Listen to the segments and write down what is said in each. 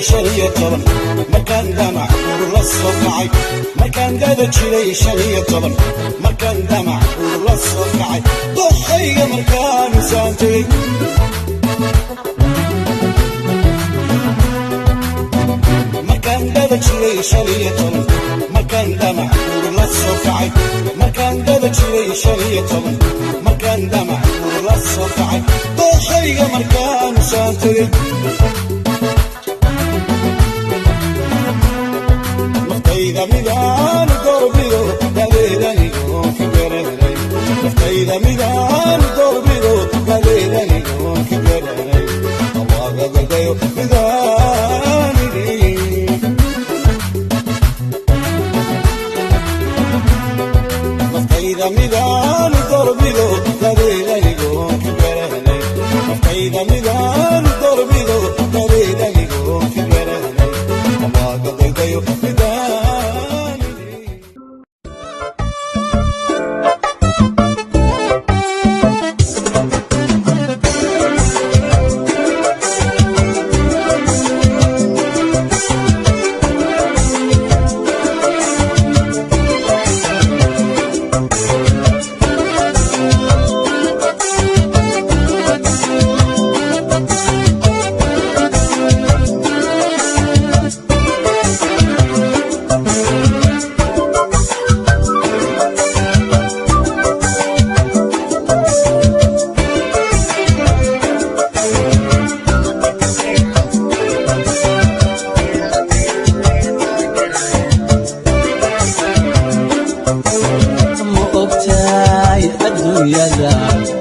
شرية طبن مكان دمع والصفعي مكان قد شري شرية طبن مكان دمع والصفعي ضحي مركان سانتي مكان قد شري شرية طبن مكان دمع والصفعي مكان قد شري شرية طبن مكان دمع والصفعي ضحي مركان سانتي إذا ميدان دربيو دليلني كبرني إذا ميدان دربيو دليلني كبرني الله قديو ميداني إذا ميدان دربيو دليلني كبرني إذا ميدان دربيو دليلني كبرني الله قديو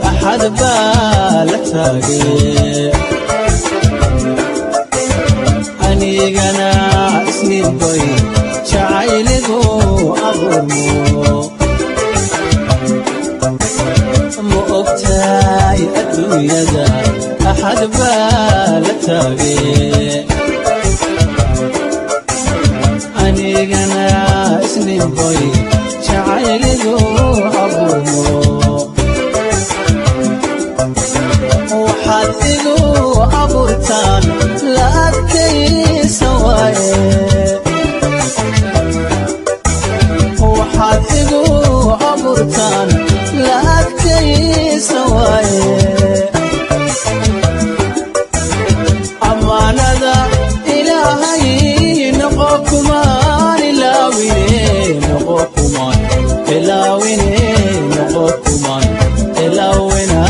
أحد بالتاقي أنيقنا سنين بي شعيلقو أغرمو مؤبتاي الدنيا ذا أحد بالتاقي أنيقنا سنين بي شعيلقو أغرمو وحدقوا أبورتان لأبكي سواي وحدقوا أبورتان لأبكي سواي أمانة إلهي نقوكمان إلاويني نقوكمان إلاويني نقوكمان إلاوينا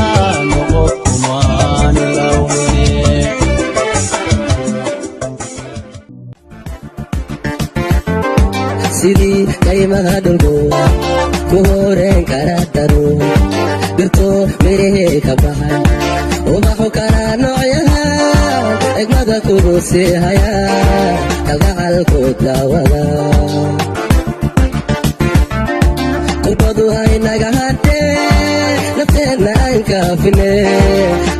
sidii kaymaha dhulku ku horeen kara daro dhirto mirahee ka baxay ubaxu kala noocyahan egmada kugu sii haya kalgacalku daawada qurbadu haynaga hadhee nafteenna aan kaafine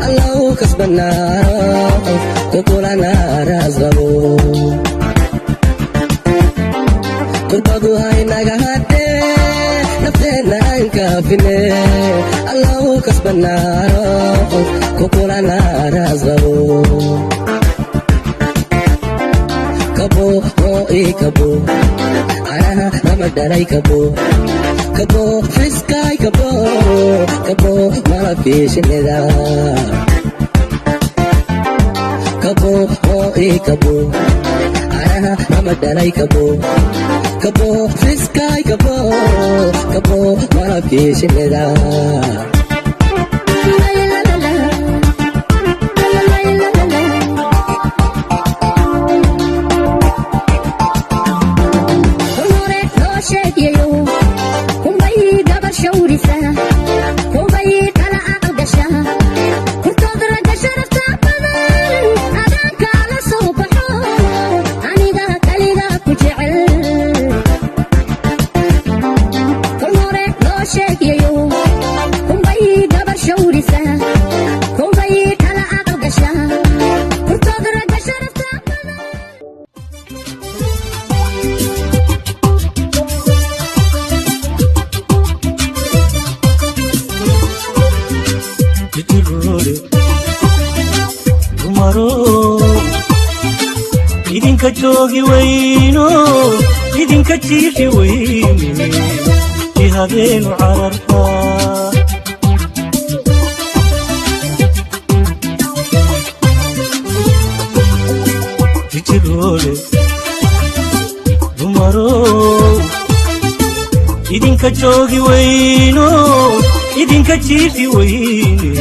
allahu kasbanaaro kukulana raasqabo qurbadu haynaga hadhee nafteenna aan kaafine allahu kasbanaaro kukulana raasqabo kabo oo ii kabo canaha ramadhalay kabo kabo fiskaay kabo kabo malabkii shinnida kabo oo ii kabo ramadhalay kabo kabo fiskaay kabo kabo malabkii shinnida Shake you, idinka joogi weyno idinka jiifi weyne jihadeenu cararta jijirole dumaro idinka joogi weyno idinka jiifi weyne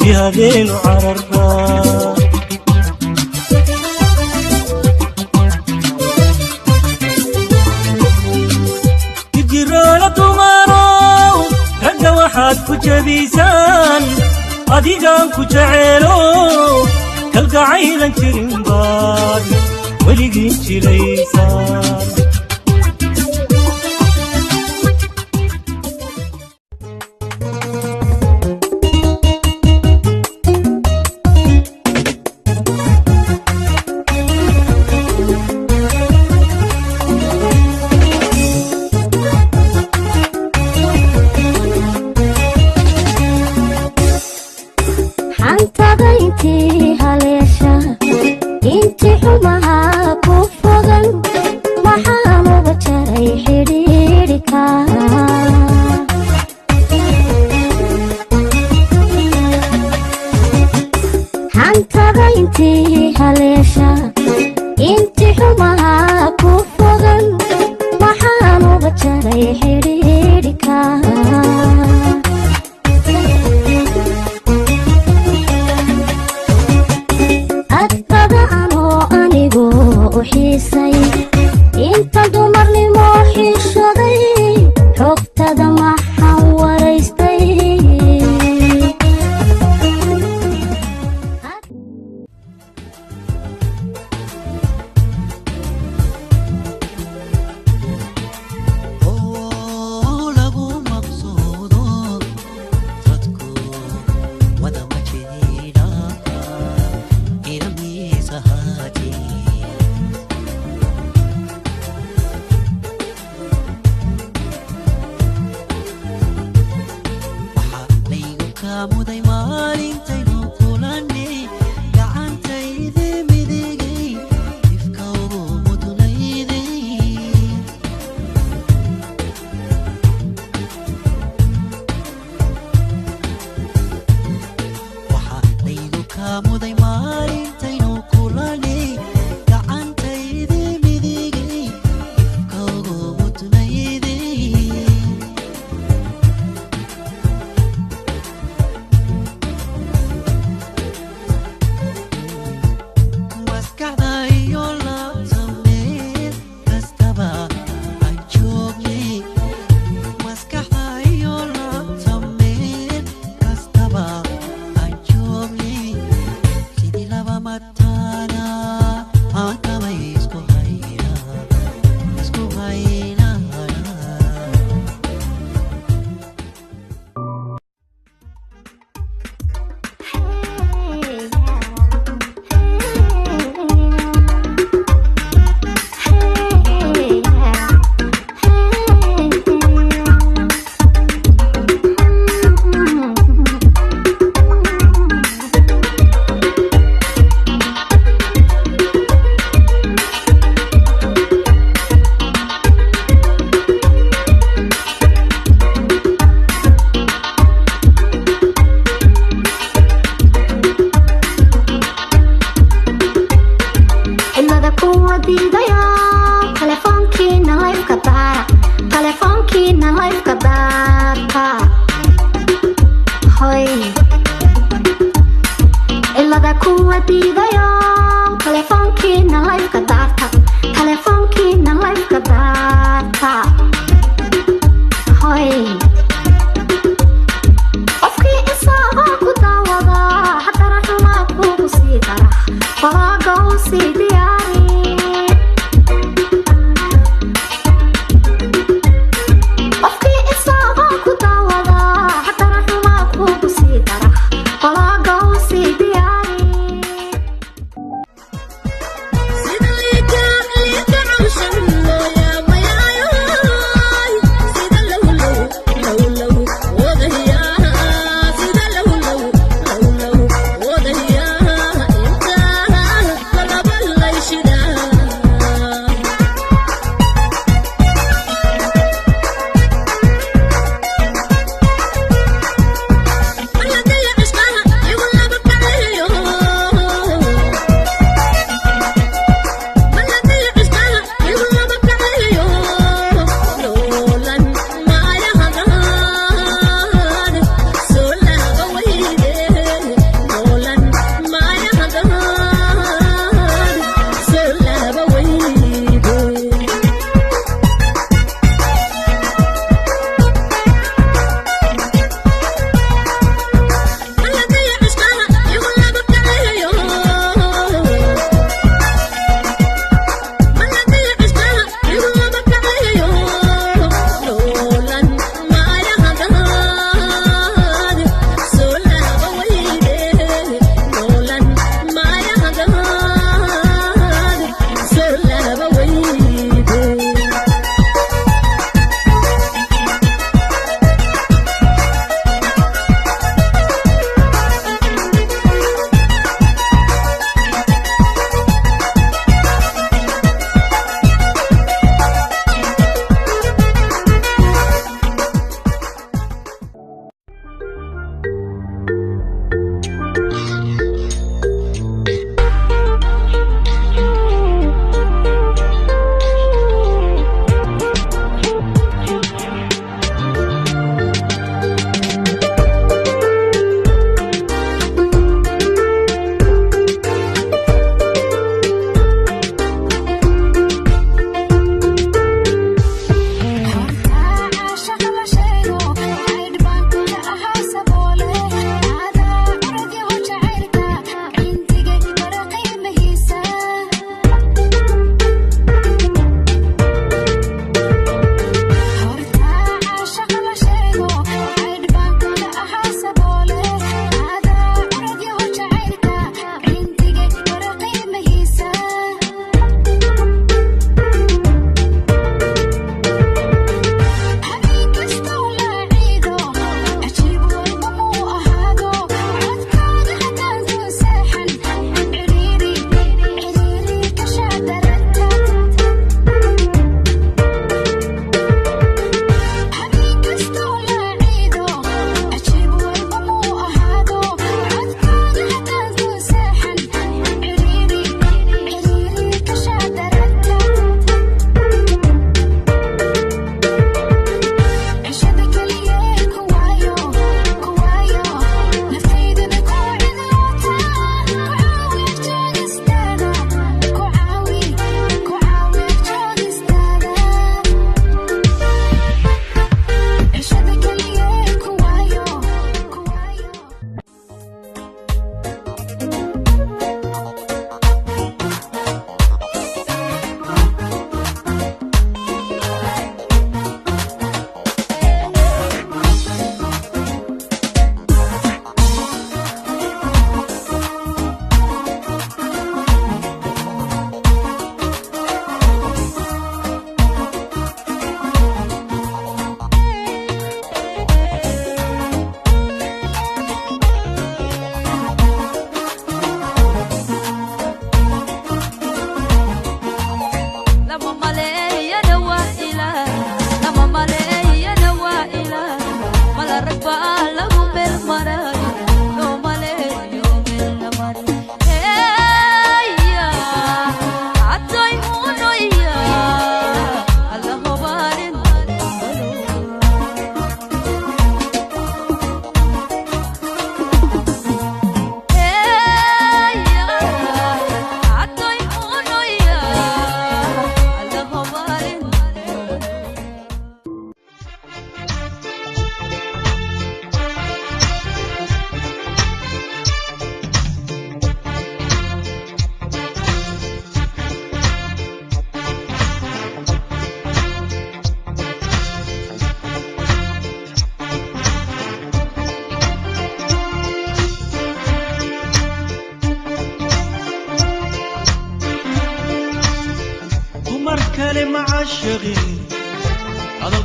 jihadeenu cararta waxaad ku jabiisaan adigaan ku jeceelo kalgacaylan jirin baad weligiin jilaysaan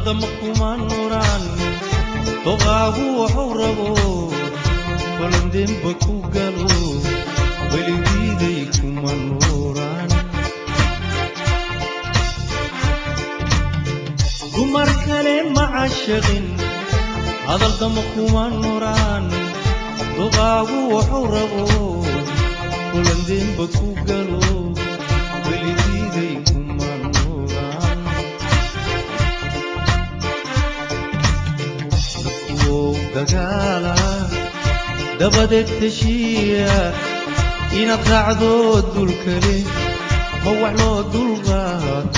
دمكما نوران طغاغو وحوربو فلندين بكو قالو وليديكما نوران قمر كلام معشقين هذا دمكما نوران طغاغو وحوربو فلندين بكو قالو وليديكما نوران دقالا دبدت تشيع ينطعدو الدلكلي موعلو الدلغات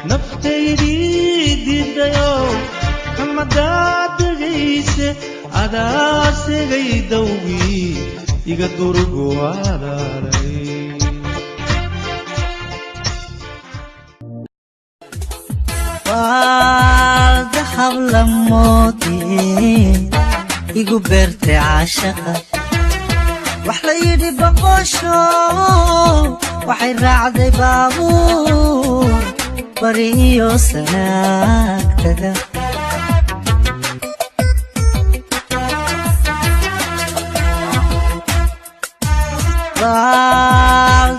نفتي دي الديو كما داد غيسي عداسي غيدوي يقدرقو على رأي والذهب لموتي igu beertay caashaqa wax la yidhi boqosho waxay raacday baabuur bari iyo sanaagtaga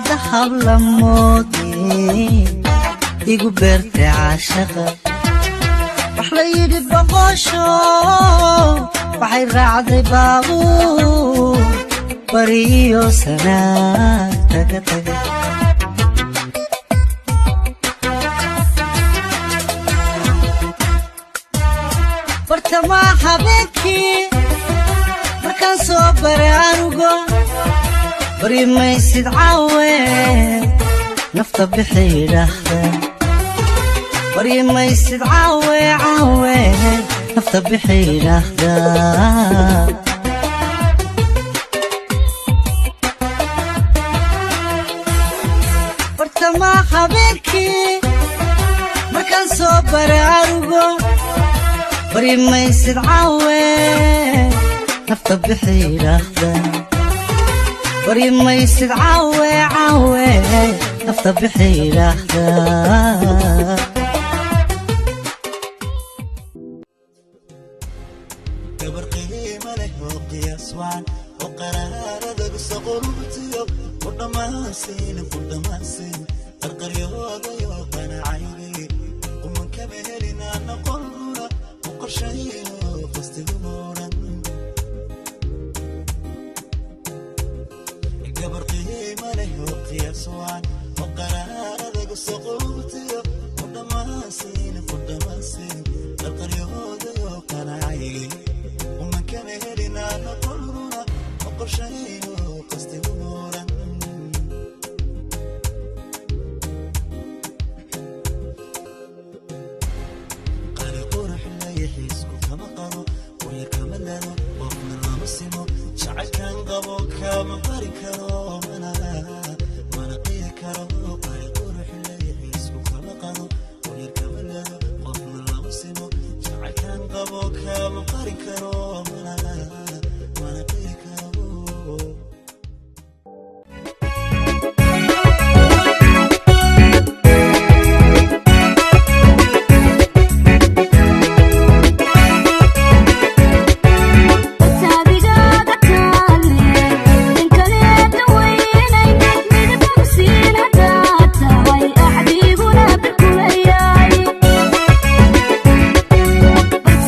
dahab la moodey igu beertay caashaqa wax la yidhi boqosho waxay raacday baabuur bari iyo sanaagtaga taga bartamaa habeenkii markaan soo baray anugo bari maysid caawe nafta bixi yidhaahda bari maysid caawe caawe nafta bixi yidhaahda bartamaa habeenkii markaan soo baray anugo bari maysid caawe nafta bixi yidhaahda bari maysid caawe caawe nafta bixi yidhaahda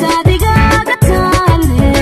Sabi gaga tale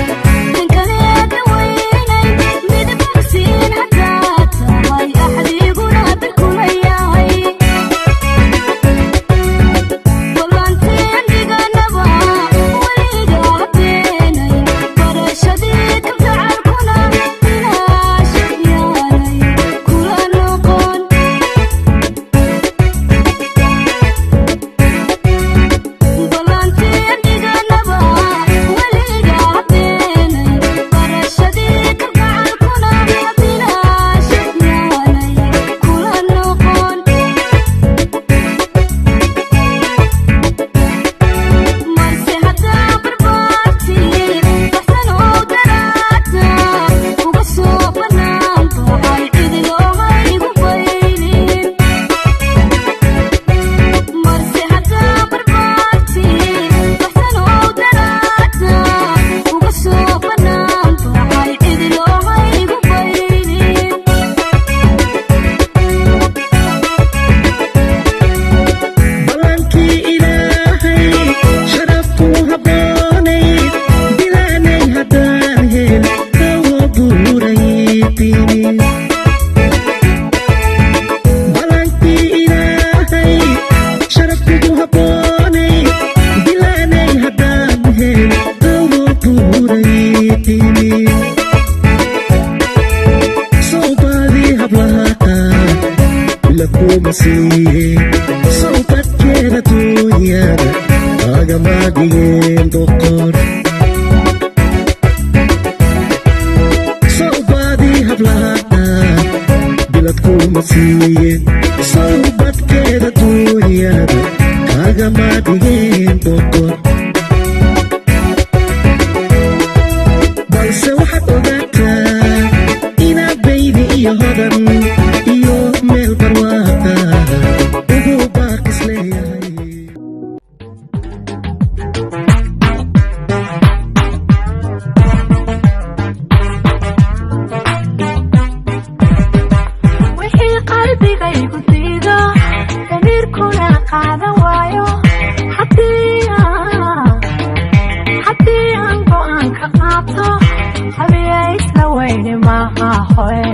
مسيح صوتك كده دنيانا أجمعين دكتور صوبادي هبلها بلادكم مسيح صوبك كده دنيانا أجمعين دكتور balse waxaad ogaataa inaad baydi iyo hodan iyo meel barwaaqo ugu baaqis leeyahay wixii qalbigaygu diido damiirkuna qaadan waayo haddii aan go'aan ka qaato habiya isla weyne maaha hoye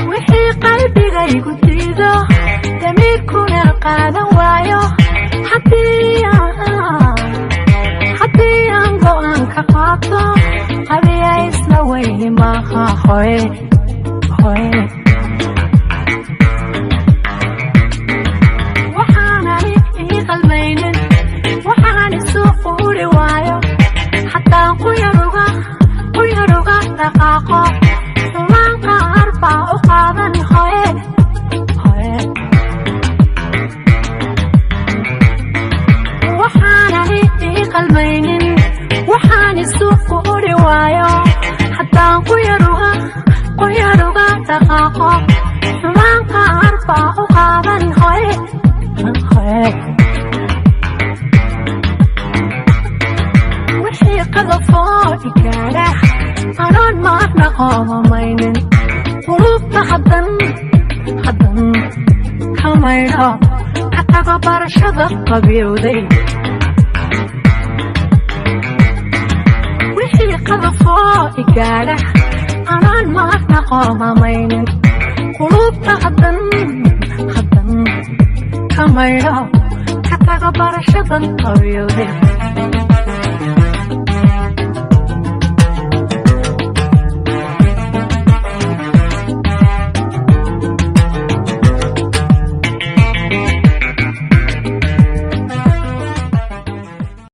wixii qalbigaygu diido damiirkuna qaadan waayo haddii aan go'aan ka qaato habiya isla weyne maaha hoye waxaan isu quuri waayo haddaan ku yaruga dhaqaaqo xumaan qaar baa u qaadan hoye waxaanani ii qalmaynin waxaan isu quuri waayo haddaan ku yaruga dhaqaaqo xumaan qaar baa u qaadan hoye wixii qadafoo igaadha anoon maadna qoomamaynin qulubta haddan ka maydho ka tago barashada qabyowday wixii qadafoo igaadha anoon maadna qoomamaynin qulubta haddan ka maydho ka tago barashadan qabyowday